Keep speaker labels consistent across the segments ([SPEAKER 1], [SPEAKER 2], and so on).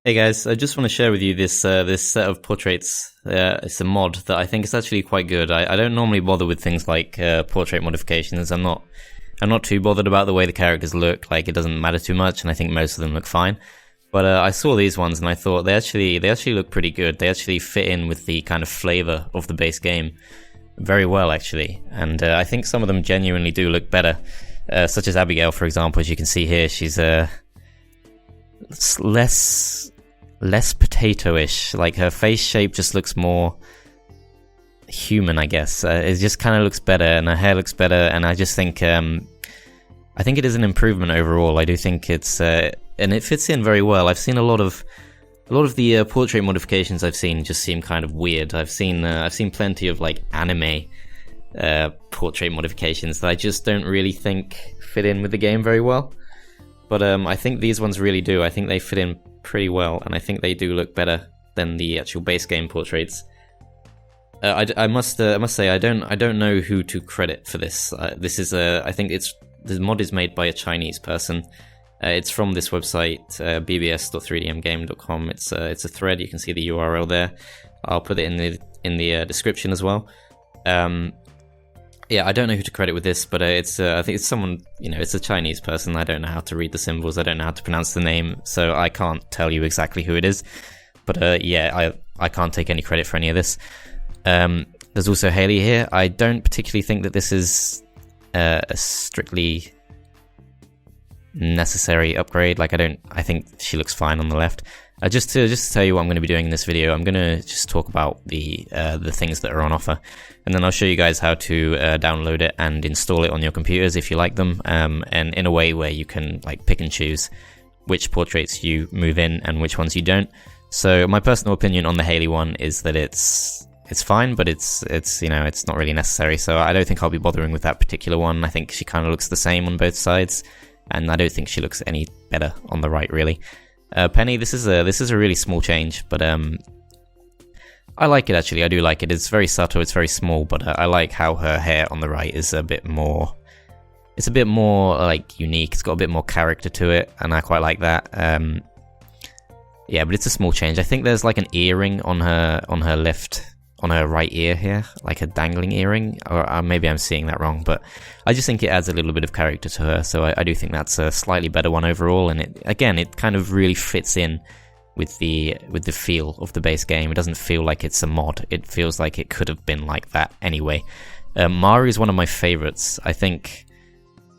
[SPEAKER 1] Hey guys, I just want to share with you this set of portraits. It's a mod that I think is actually quite good. I don't normally bother with things like portrait modifications. I'm not too bothered about the way the characters look. Like, it doesn't matter too much, and I think most of them look fine. But I saw these ones and I thought they actually look pretty good. They actually fit in with the kind of flavor of the base game very well, actually. And I think some of them genuinely do look better. Such as Abigail, for example, as you can see here, she's less potato-ish. Like, her face shape just looks more human, I guess. It just kind of looks better, and her hair looks better, and I just think I think it is an improvement overall. I do think it's and it fits in very well. I've seen a lot of the portrait modifications I've seen just seem kind of weird. I've seen plenty of like anime portrait modifications that I just don't really think fit in with the game very well. But I think these ones really do. I think they fit in pretty well, and I think they do look better than the actual base game portraits. I must say I don't know who to credit for this. This is I think the mod is made by a Chinese person. It's from this website, bbs.3dmgame.com. It's a thread. You can see the URL there. I'll put it in the description as well. Yeah, I don't know who to credit with this, but I think it's someone, it's a Chinese person. I don't know how to read the symbols. I don't know how to pronounce the name, so I can't tell you exactly who it is. But yeah, I can't take any credit for any of this. There's also Haley here. I don't particularly think that this is a strictly necessary upgrade. Like, I think she looks fine on the left. Just to tell you what I'm going to be doing in this video, I'm going to just talk about the things that are on offer, and then I'll show you guys how to download it and install it on your computers if you like them, and in a way where you can like pick and choose which portraits you move in and which ones you don't. So my personal opinion on the Haley one is that it's fine, but it's not really necessary. So I don't think I'll be bothering with that particular one. I think she kind of looks the same on both sides, and I don't think she looks any better on the right, really. Penny, this is a really small change, but I like it actually. I do like it. It's very subtle. It's very small, but I like how her hair on the right is a bit more. It's a bit more like unique. It's got a bit more character to it, and I quite like that. Yeah, but it's a small change. I think there's like an earring on her left. On her right ear here, like a dangling earring, or maybe I'm seeing that wrong, but I just think it adds a little bit of character to her, so I do think that's a slightly better one overall, and it kind of really fits in with the feel of the base game. It doesn't feel like it's a mod, it feels like it could have been like that anyway. Maru is one of my favorites. I think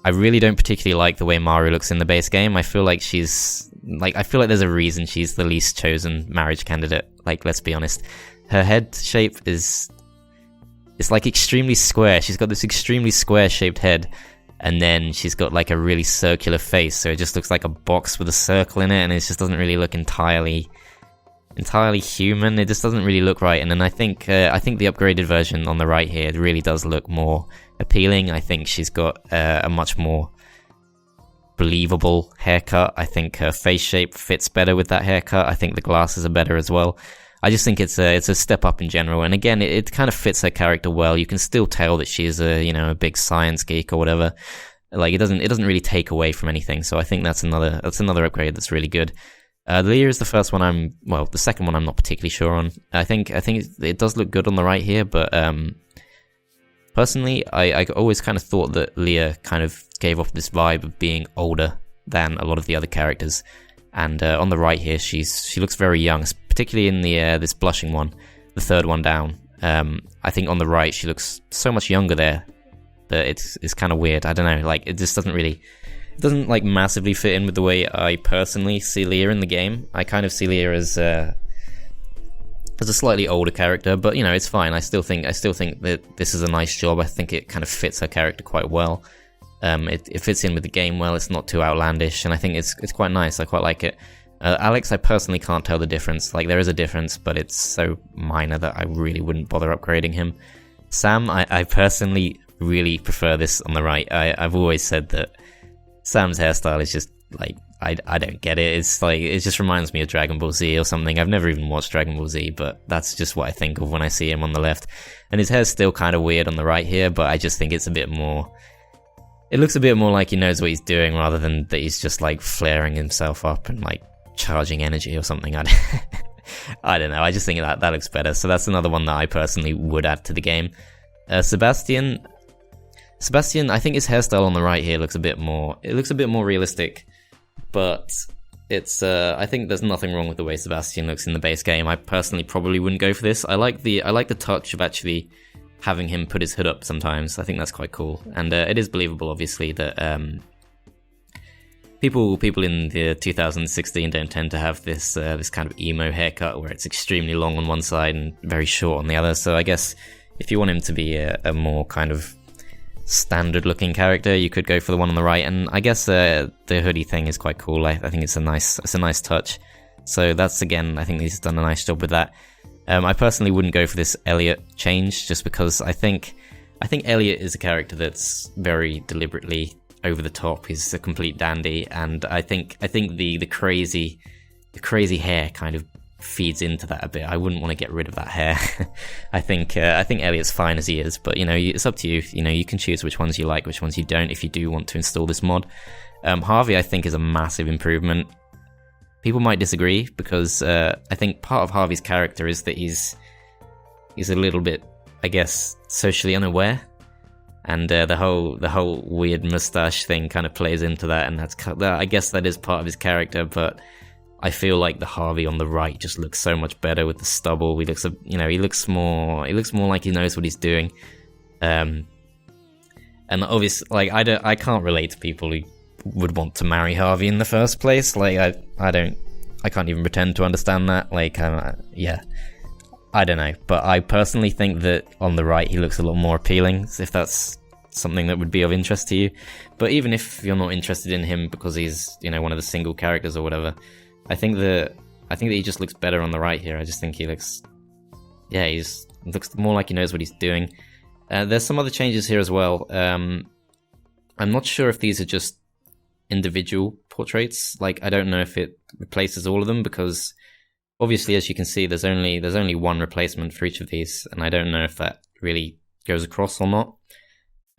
[SPEAKER 1] I really don't particularly like the way Maru looks in the base game. I feel like I feel like there's a reason she's the least chosen marriage candidate, like, let's be honest. Her head shape it's like extremely square. She's got this extremely square-shaped head, and then she's got like a really circular face, so it just looks like a box with a circle in it, and it just doesn't really look entirely human. It just doesn't really look right. And then I think the upgraded version on the right here really does look more appealing. I think she's got a much more believable haircut. I think her face shape fits better with that haircut. I think the glasses are better as well. I just think it's a step up in general, and again, it kind of fits her character well. You can still tell that she's a big science geek or whatever. Like, it doesn't really take away from anything. So I think that's another upgrade that's really good. Leah is the first one the second one I'm not particularly sure on. I think it does look good on the right here, but personally, I always kind of thought that Leah kind of gave off this vibe of being older than a lot of the other characters. And on the right here, she looks very young, particularly in this blushing one, the third one down. I think on the right, she looks so much younger there that it's kind of weird. I don't know, like, it just doesn't like massively fit in with the way I personally see Leah in the game. I kind of see Leah as a slightly older character, but it's fine. I still think that this is a nice job. I think it kind of fits her character quite well. It fits in with the game well. It's not too outlandish, and I think it's quite nice. I quite like it. Alex, I personally can't tell the difference. Like, there is a difference, but it's so minor that I really wouldn't bother upgrading him. Sam, I personally really prefer this on the right. I've always said that Sam's hairstyle is just like, I don't get it. It's like, it just reminds me of Dragon Ball Z or something. I've never even watched Dragon Ball Z, but that's just what I think of when I see him on the left. And his hair's still kind of weird on the right here, but I just think it's a bit more. It looks a bit more like he knows what he's doing rather than that he's just like flaring himself up and like charging energy or something. I don't know. I just think that looks better. So that's another one that I personally would add to the game. Sebastian, I think his hairstyle on the right here looks a bit more. It looks a bit more realistic, but it's. I think there's nothing wrong with the way Sebastian looks in the base game. I personally probably wouldn't go for this. I like the touch of actually having him put his hood up sometimes. I think that's quite cool, and it is believable, obviously, that people in the 2016 don't tend to have this kind of emo haircut where it's extremely long on one side and very short on the other. So I guess if you want him to be a more kind of standard looking character, you could go for the one on the right. And I guess the hoodie thing is quite cool. I think it's a nice touch. So that's, again, I think he's done a nice job with that. I personally wouldn't go for this Elliot change, just because I think Elliot is a character that's very deliberately over the top. He's a complete dandy, and I think the crazy hair kind of feeds into that a bit. I wouldn't want to get rid of that hair. I think Elliot's fine as he is, but it's up to you. You can choose which ones you like, which ones you don't, if you do want to install this mod. Harvey, I think, is a massive improvement. People might disagree, because I think part of Harvey's character is that he's a little bit, I guess, socially unaware. And the whole weird mustache thing kind of plays into that, and I guess that is part of his character. But I feel like the Harvey on the right just looks so much better with the stubble. He looks more like he knows what he's doing. And obviously, like, I can't relate to people who would want to marry Harvey in the first place. Like, I can't even pretend to understand that. Like, yeah. I don't know, but I personally think that on the right he looks a lot more appealing, if that's something that would be of interest to you. But even if you're not interested in him because he's, one of the single characters or whatever, I think that he just looks better on the right here. I just think he looks more like he knows what he's doing. There's some other changes here as well. I'm not sure if these are just individual portraits. Like, I don't know if it replaces all of them, because obviously, as you can see, there's only one replacement for each of these, and I don't know if that really goes across or not.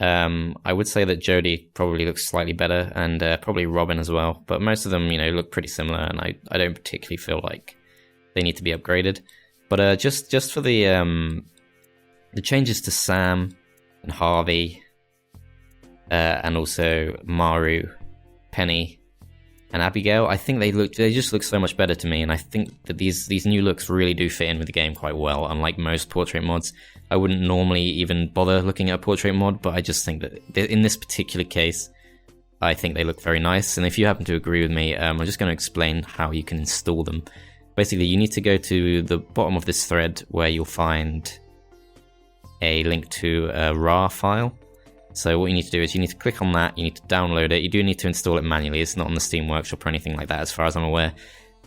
[SPEAKER 1] I would say that Jodie probably looks slightly better, and probably Robin as well, but most of them, look pretty similar, and I don't particularly feel like they need to be upgraded. But just for the changes to Sam and Harvey, and also Maru, Penny, and Abigail, I think they just look so much better to me, and I think that these new looks really do fit in with the game quite well, unlike most portrait mods. I wouldn't normally even bother looking at a portrait mod, but I just think that in this particular case, I think they look very nice. And if you happen to agree with me, I'm just going to explain how you can install them. Basically, you need to go to the bottom of this thread where you'll find a link to a RAR file. So what you need to do is you need to click on that, you need to download it. You do need to install it manually. It's not on the Steam Workshop or anything like that, as far as I'm aware.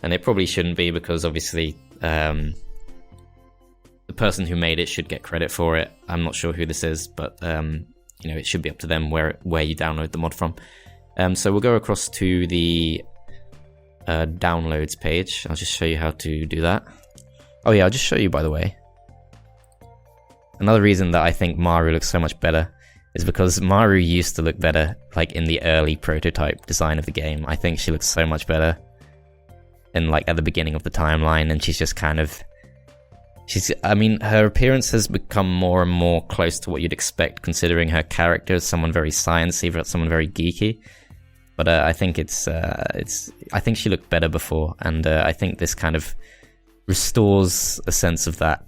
[SPEAKER 1] And it probably shouldn't be, because obviously the person who made it should get credit for it. I'm not sure who this is, but it should be up to them where you download the mod from. So we'll go across to the downloads page. I'll just show you how to do that. Oh yeah, I'll just show you, by the way. Another reason that I think Maru looks so much better is because Maru used to look better, like, in the early prototype design of the game. I think she looks so much better in, like, at the beginning of the timeline, and she's just kind of... her appearance has become more and more close to what you'd expect, considering her character is someone very sciencey, someone very geeky. But I think I think she looked better before, and I think this kind of restores a sense of that.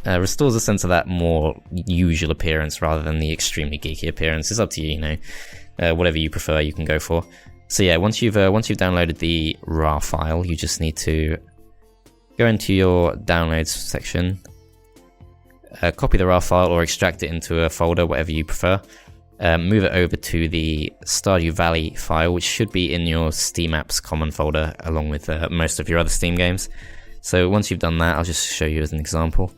[SPEAKER 1] Restores a sense of that more usual appearance rather than the extremely geeky appearance. It's up to you, whatever you prefer, you can go for. So yeah, once you've downloaded the RAR file, you just need to go into your downloads section, copy the RAR file or extract it into a folder, whatever you prefer. Move it over to the Stardew Valley file, which should be in your Steam Apps common folder, along with most of your other Steam games. So once you've done that, I'll just show you as an example.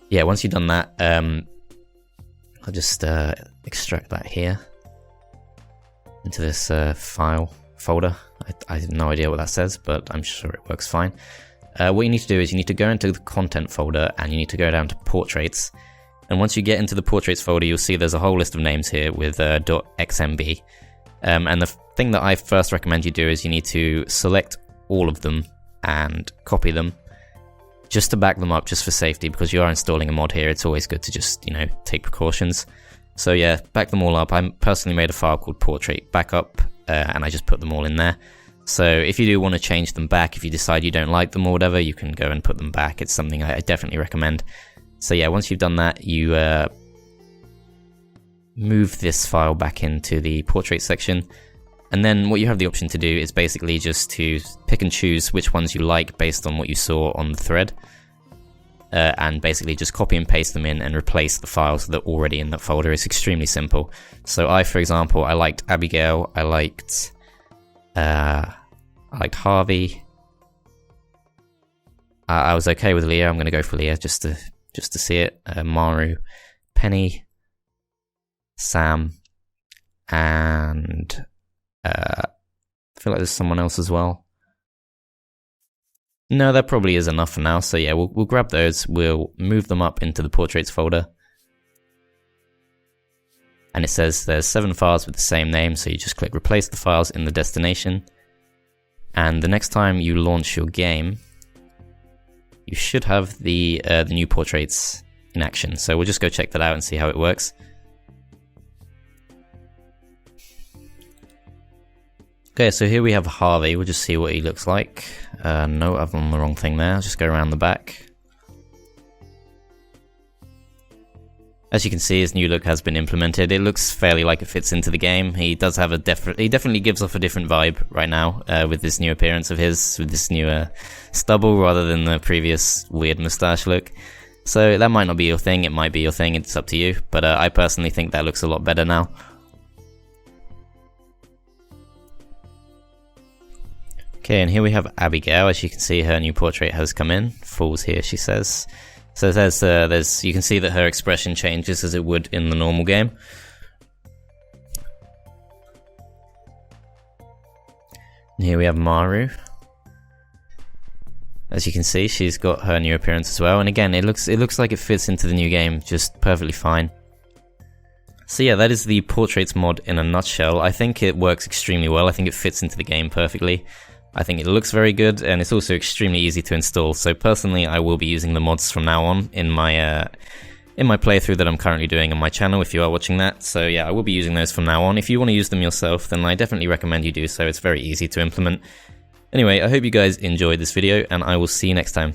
[SPEAKER 1] Yeah, once you've done that, I'll just extract that here into this file folder. I have no idea what that says, but I'm sure it works fine. What you need to do is you need to go into the content folder, and you need to go down to portraits. And once you get into the portraits folder, you'll see there's a whole list of names here with .xmb. And the thing that I first recommend you do is you need to select all of them and copy them, just to back them up, just for safety, because you are installing a mod here. It's always good to just, you know, take precautions. So yeah, back them all up. I personally made a file called portrait backup, and I just put them all in there. So if you do want to change them back, if you decide you don't like them or whatever, you can go and put them back. It's something I definitely recommend. So yeah, once you've done that, you move this file back into the portrait section. And then what you have the option to do is basically just to pick and choose which ones you like based on what you saw on the thread. And basically just copy and paste them in and replace the files that are already in that folder. It's extremely simple. So for example, I liked Abigail, I liked Harvey. I was okay with Leah. I'm going to go for Leah just to see it. Maru, Penny, Sam, and I feel like there's someone else as well. No, that probably is enough for now. So yeah, we'll grab those. We'll move them up into the portraits folder. And it says there's 7 files with the same name, so you just click replace the files in the destination. And the next time you launch your game, you should have the new portraits in action. So we'll just go check that out and see how it works. Okay, so here we have Harvey. We'll just see what he looks like. No, I've done the wrong thing there. I'll just go around the back. As you can see, his new look has been implemented. It looks fairly like it fits into the game. He does have he definitely gives off a different vibe right now with this new appearance of his, with this new stubble rather than the previous weird moustache look. So that might not be your thing. It might be your thing. It's up to you. But I personally think that looks a lot better now. Okay, and here we have Abigail. As you can see, her new portrait has come in. Falls here, she says. So there's you can see that her expression changes as it would in the normal game. And here we have Maru. As you can see, she's got her new appearance as well. And again, it looks like it fits into the new game just perfectly fine. So yeah, that is the portraits mod in a nutshell. I think it works extremely well. I think it fits into the game perfectly. I think it looks very good, and it's also extremely easy to install. So personally, I will be using the mods from now on in my playthrough that I'm currently doing on my channel, if you are watching that. So yeah, I will be using those from now on. If you want to use them yourself, then I definitely recommend you do so. It's very easy to implement. Anyway, I hope you guys enjoyed this video, and I will see you next time.